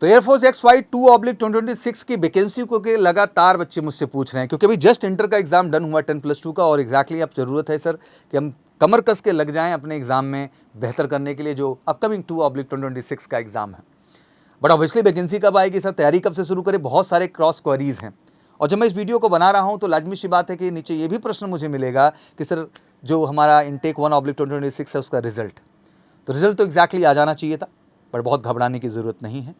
तो air force XY2/2026 की vacancy को के लगातार बच्चे मुझसे पूछ रहे हैं, क्योंकि अभी जस्ट इंटर का एग्जाम डन हुआ 10+2 का, और एग्जैक्टली अब जरूरत है सर कि हम कमर कस के लग जाएं अपने एग्जाम में बेहतर करने के लिए, जो अपकमिंग 2/2026 का एग्जाम है। बट ऑब्वियसली वैकेंसी कब आएगी सर, तैयारी कब से शुरू करें, बहुत सारे क्रॉस क्वेरीज हैं। और जब मैं इस वीडियो को बना रहा हूं तो लाजमी सी बात है कि नीचे ये भी प्रश्न मुझे मिलेगा कि सर जो हमारा इंटेक 1/2026 है उसका रिजल्ट, तो रिजल्ट तो एग्जैक्टली आ जाना चाहिए था, बट बहुत घबराने की ज़रूरत नहीं है,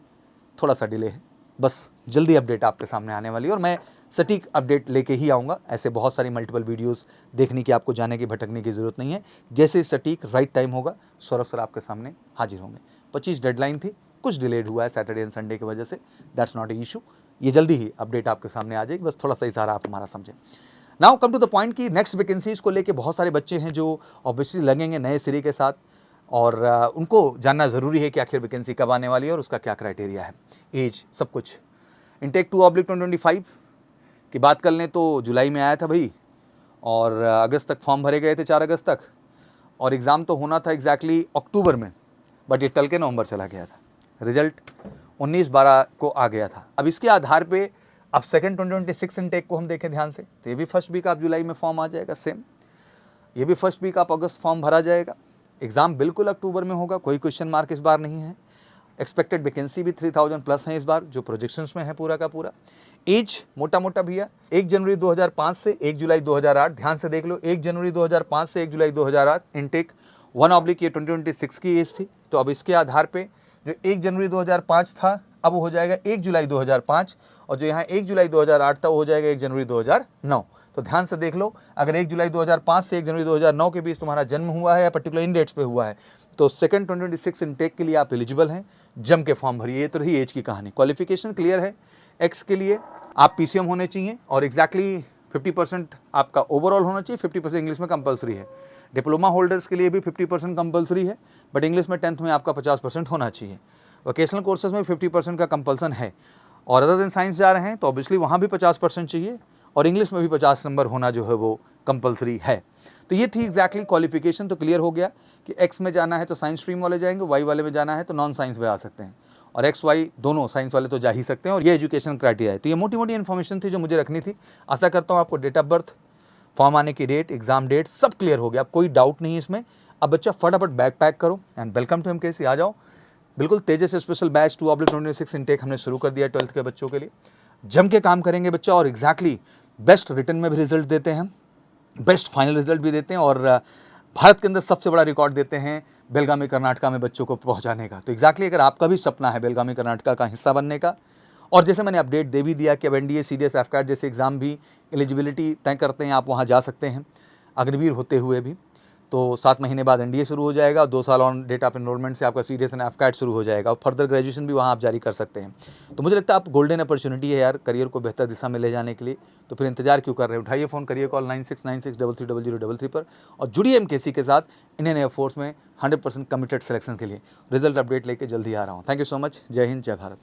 थोड़ा सा डिले है, बस जल्दी अपडेट आपके सामने आने वाली है, और मैं सटीक अपडेट लेके ही आऊँगा। ऐसे बहुत सारी मल्टीपल वीडियोस देखने की आपको जाने की भटकने की ज़रूरत नहीं है, जैसे सटीक राइट टाइम होगा सौरभ सर आपके सामने हाजिर होंगे। 25 डेडलाइन थी, कुछ डिलेड हुआ है सैटरडे एंड संडे की वजह से, दैट्स नॉट ए इशू, ये जल्दी ही अपडेट आपके सामने आ जाएगी, बस थोड़ा सा इशारा आप हमारा समझें। Now come to the point कि नेक्स्ट वैकेंसीज को लेके बहुत सारे बच्चे हैं जो ऑब्वियसली लगेंगे नए सिरे के साथ, और उनको जानना ज़रूरी है कि आखिर वैकेंसी कब आने वाली है और उसका क्या क्राइटेरिया है, एज, सब कुछ। इंटेक 2/2025 की बात कर लें तो जुलाई में आया था भाई, और अगस्त तक फॉर्म भरे गए थे, 4 अगस्त तक, और एग्ज़ाम तो होना था एग्जैक्टली अक्टूबर में, बट ये टल के नवंबर चला गया था। रिजल्ट 19/12 को आ गया था। अब इसके आधार पे अब सेकेंड 2026 इंटेक को हम देखें ध्यान से, तो ये भी फर्स्ट वीक ऑफ जुलाई में फॉर्म आ जाएगा, सेम ये भी फर्स्ट वीक ऑफ अगस्त फॉर्म भरा जाएगा। एग्ज़ाम बिल्कुल अक्टूबर में होगा, कोई क्वेश्चन मार्क इस बार नहीं है। एक्सपेक्टेड वैकेंसी भी 3000 प्लस है इस बार, जो प्रोजेक्शंस में है पूरा का पूरा। एज मोटा मोटा भैया 1 जनवरी 2005 से 1 जुलाई 2008, ध्यान से देख लो, 1 जनवरी 2005 से 1 जुलाई 2008 इंटेक 1/2026 की एज थी। तो अब इसके आधार पे जो 1 जनवरी 2005 था अब हो जाएगा 1 जुलाई 2005, और जो यहाँ 1 जुलाई 2008 था वो हो जाएगा 1 जनवरी 2009। तो ध्यान से देख लो, अगर 1 जुलाई 2005 से 1 जनवरी 2009 के बीच तुम्हारा जन्म हुआ है या पर्टिकुलर इन डेट्स पे हुआ है, तो सेकंड 2026 इंटेक के लिए आप एलिजिबल हैं, जम के फॉर्म भरिए। ये तो रही एज की कहानी। क्वालिफिकेशन क्लियर है, एक्स के लिए आप PCM होने चाहिए, और एग्जैक्टली 50% आपका ओवरऑल होना चाहिए, 50% इंग्लिश में कंपलसरी है। डिप्लोमा होल्डर्स के लिए भी 50% कंपलसरी है, बट इंग्लिश में 10th में आपका 50% होना चाहिए। वोकेशनल कोर्सेज में 50% का कंपल्सन है, और अदर देन साइंस जा रहे हैं तो ऑब्वियसली वहाँ भी 50% चाहिए, और इंग्लिश में भी 50 नंबर होना जो है वो कंपलसरी है। तो ये थी एग्जैक्टली क्वालिफिकेशन। तो क्लियर हो गया कि एक्स में जाना है तो साइंस स्ट्रीम वाले जाएंगे, वाई वाले में जाना है तो नॉन साइंस में आ सकते हैं, और एक्स वाई दोनों साइंस वाले तो जा ही सकते हैं, और ये एजुकेशन क्राइटेरिया है। तो ये मोटी मोटी इन्फॉर्मेशन थी जो मुझे रखनी थी। आशा करता हूँ आपको डेट ऑफ बर्थ, फॉर्म आने की डेट, एग्जाम डेट सब क्लियर हो गया, अब कोई डाउट नहीं है इसमें। अब बच्चा फटाफट बैग पैक करो एंड वेलकम टू MKC, आ जाओ। बिल्कुल तेजस स्पेशल बैच 2/2026 इंटेक हमने शुरू कर दिया 12th के बच्चों के लिए। जम के काम करेंगे बच्चा, और एग्जैक्टली बेस्ट रिटर्न में भी रिजल्ट देते हैं, बेस्ट फाइनल रिजल्ट भी देते हैं, और भारत के अंदर सबसे बड़ा रिकॉर्ड देते हैं बेलगामी कर्नाटका में बच्चों को पहुंचाने का। तो एग्जैक्टली अगर आपका भी सपना है बेलगामी कर्नाटका का हिस्सा बनने का, और जैसे मैंने अपडेट दे भी दिया कि अब NDA CDS FCAT जैसे एग्ज़ाम भी एलिजिबिलिटी तय करते हैं, आप वहाँ जा सकते हैं अग्निवीर होते हुए भी। तो 7 महीने बाद NDA शुरू हो जाएगा, 2 साल ऑन डेट ऑफ एनरोलमेंट से आपका CDS एंड FCAT शुरू हो जाएगा, और फर्दर ग्रेजुएशन भी वहाँ आप जारी कर सकते हैं। तो मुझे लगता है आप गोल्डन अपॉर्चुनिटी है यार करियर को बेहतर दिशा में ले जाने के लिए। तो फिर इंतजार क्यों कर रहे हैं, उठाइए फ़ोन, करिए कॉल 9696330033 पर, और जुड़िए MKC के साथ इंडियन एयरफोर्स में 100% कमिटेड सिलेक्शन के लिए। रिजल्ट अपडेट लेके जल्दी आ रहा हूँ। Thank you so much. जय हिंद, जय भारत।